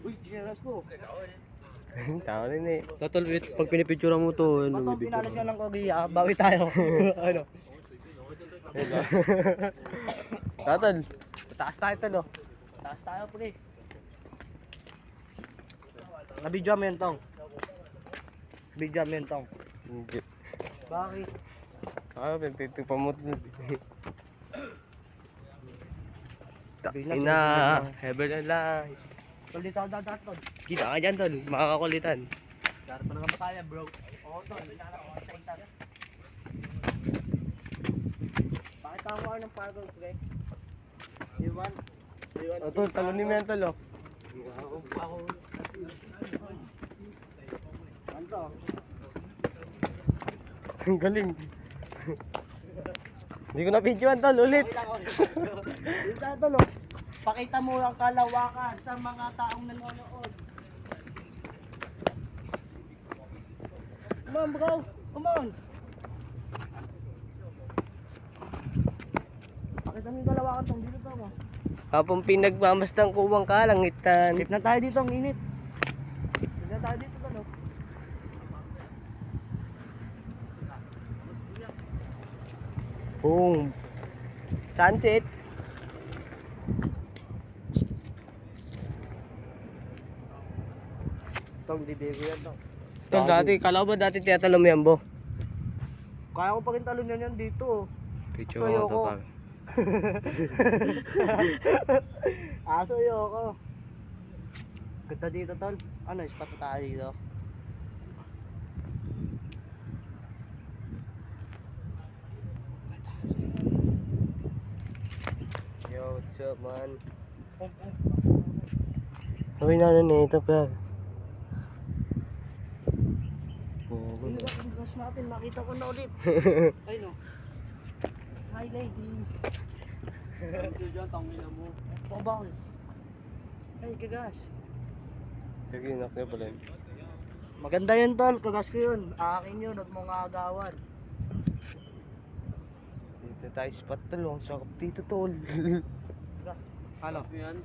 Uy, chinelas ko. Tama rin eh. Tatol, pag pinipicture mo to, ano, Ba't pinalis ka ng kogiya? Bawi tayo. Ano? Tatol, taas tayo tol oh. Taas tayo, pre. Nabidyo mo yun, Tong. Nabidyo mo yun, Tong. Hindi. Bakit? Pintipa mo tol. Bilang, Ina, heaven na lang. Tol, dito ako dadat, Tol. Kita ka dyan tol, makakakulitan. Darap pa naman tayo, bro. Oo, Tol. Nalala ko sa intan. Bakit ako ng pagod, pre? Iwan. O tol, talunin mo yan tol oh. Ako. Ano to? Ang galing. Hindi ko na videoan tol, ulit. Dito, Tol, oh. Pakita mo ang kalawakan sa mga taong nanonood. Come on, bro. Come on. Pakita mo yung kalawakan, Tong. Dito, Tong. Habang pinagmamastang kuwang kalangitan. Safe na tayo dito, ang init. Safe na tayo dito, Tol, oh. Boom. Sunset. Tong, di baby yan, Tong. Tol, dati, kala ko ba dati tiyatalo mo yan, bo? Kaya ko pa rin talon yan dito, oh. Picture Asoy mo to ako. pag. Aso yoko. Ganda dito, Tol. Ano, spot na tayo dito. Yo, what's up man? Sabi na ito pag. Ano ba ang gas natin? Makita ko na ulit. Ay no. Hi lady. Ito dyan, tangina mo. Bakit? Ay, kagas. Sige, knock niya pala yun. Maganda yun, Tol. Kagas ko yun. Akin yun. Huwag mong agawan. Dito tayo spot tol, ang sakap dito tol. Ano? Yan.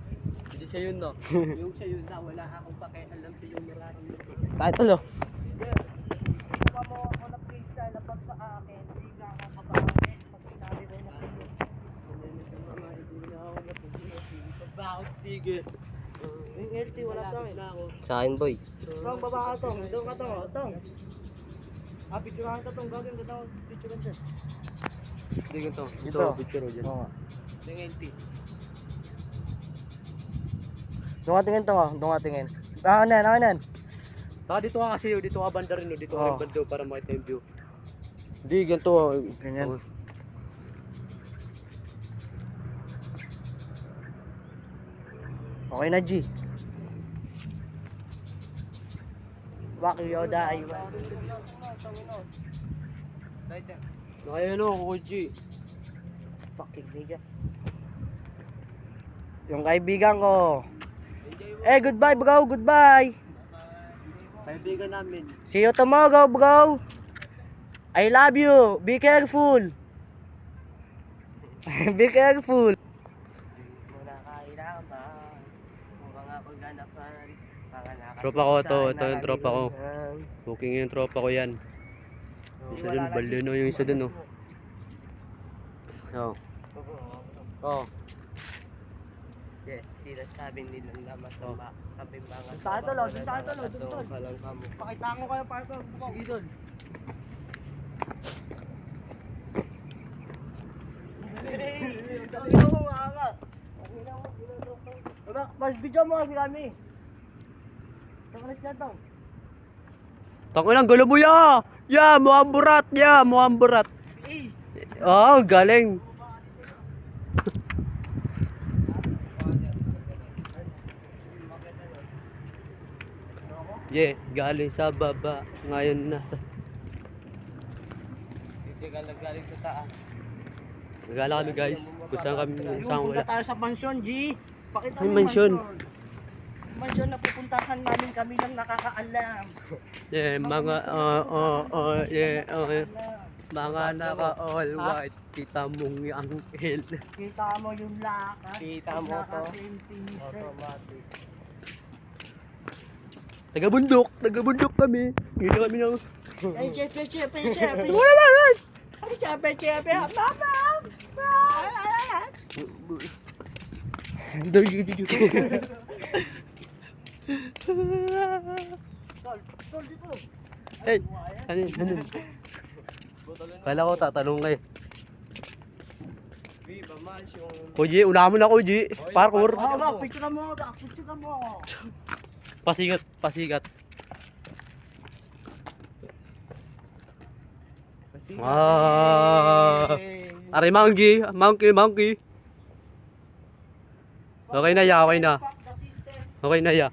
Hindi siya yun, no? Yung siya yun na, wala akong pakialam sa yung nararamdaman. Tayo tol oh. Kuha mo ako ng freestyle na pag sa akin. Hindi ka ako mabawi. Pag sinabi ko na sa'yo. Bakit sige? Yung LT wala sa akin. Sa akin boy. Tong, baba ka, Tong. Doon ka, Tong. Tong. Picturehan ka, Tong. Gagawin ka, Tong. Picturehan siya. Hindi ganito. Dito. Picture o dyan. Oo nga. Yung LT. Doon ka tingin, Tong. Doon ka tingin. Ano yan? Ano yan? Dito ka kasi, dito ka banda rin, dito Oo. ka banda para makita yung view. Hindi, ganito. Ganyan. Okay na, G. Waki Yoda, Iwan. Kaya no, Koji. Fucking nigga. Yung kaibigan ko. Eh, goodbye, bro. Goodbye. Kaibigan namin. See you tomorrow, bro. I love you. Be careful. Be careful. Tropa ko to, ito yung tropa ko. Booking yung tropa ko yan. Isa dun, balino yung isa dun, oh. Oh. Oh. Yeah, sinasabi nilang naman sa kabimbangan. Tayo tol, oh. Tayo tol, oh. Dun, tol. Kalang kamo. Pakita ko kayo para tol. Sige tol. Mas video mo kasi kami. Takalis na to. Tango gulo mo ya! Ya, muamburat! Ya, muamburat! Oh, galing! Yeah, galing sa baba. Ngayon nasa... Hindi ka galing sa taas. Nagala kami guys. Kung saan kami, saan Punta wala. tayo sa mansyon, G. Pakita Ay, mo yung mansyon. Mansyon na pupuntahan namin, kami lang nakakaalam. Yeah, mga, mga naka all white. Kita mong yung hill. Kita mo yung lakad. Kita mo to. Naka-same t-shirt. Automatic. Taga-bundok kami. Hindi kami ng... Ay, chef. Wala ba, guys? Chef. Papa. Tol, dito. Hey, ano? Kala ko tatanong kayo. Viva Mas yung... Koji, unahan mo na Koji. Parkour. Picture mo. Pasigat. Aray, monkey. Okay na ya. Okay na ya.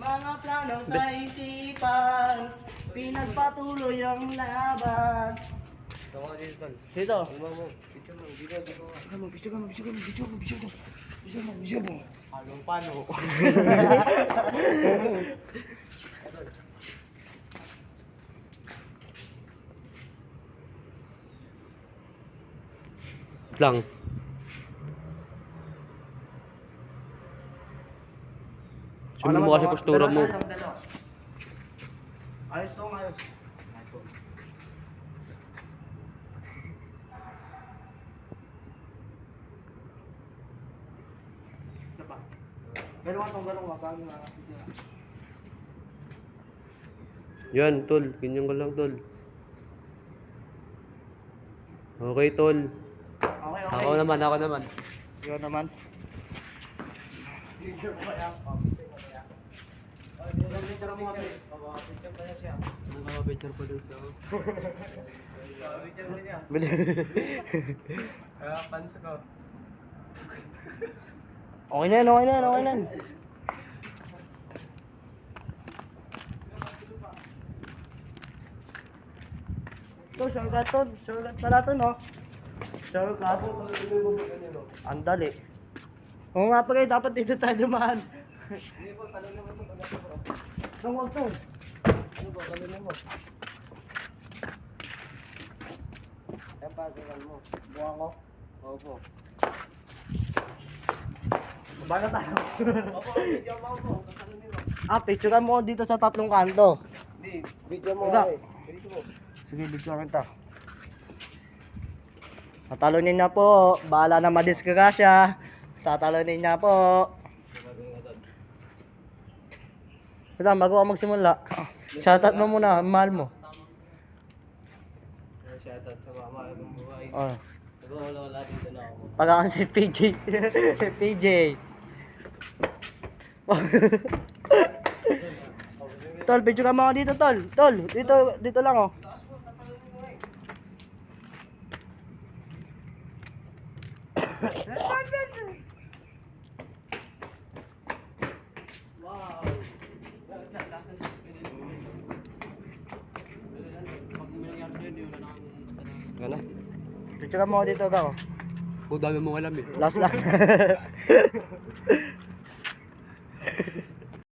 Mga plano sa isipan, pinagpatuloy ang laban. Tama dito, tol. Dito. Mo. Picture mo. Video mo. Video mo. Anong pano? Lang. Sunod mo kasi postura mo. Ayos to, ayos. Ano pa? Ganun ka, kami mga Yan, tol. Ganyan ko lang, tol. Okay, tol. Okay. Ako naman. Yun naman. Picture mo kami. Picture pa niya siya. Nakaka-picture pa doon siya. Picture mo niya. Bili. Pans ko. Okay na yan. Ito, shortcut pala to, no? Shortcut. Ang dali. Oo nga pa kayo, dapat dito tayo dumaan. Hindi po, talon naman ito. Huwag to. Ano po, talon mo. Yan pa, talon mo. Buha ko. Opo. Baba na tayo. Opo, video mo po. Talon mo. Picture mo dito sa tatlong kanto. Hindi, video mo. Wala. Dito mo. Sige, bigyan kita. Tatalunin na po. Bahala na madisgrasya. Tatalunin na po. Ito, bago ako magsimula. Shoutout mo muna, mahal mo. Shoutout sa mama ng buhay. Oh. Nag-wala dito na ako. Pagkakan si PJ. PJ. Tol, picture ka mo ako dito, tol. Tol, dito lang, oh. Wow. Gana? Picture ka mo ako dito, gaw. Kung dami mong alam eh. Last lang.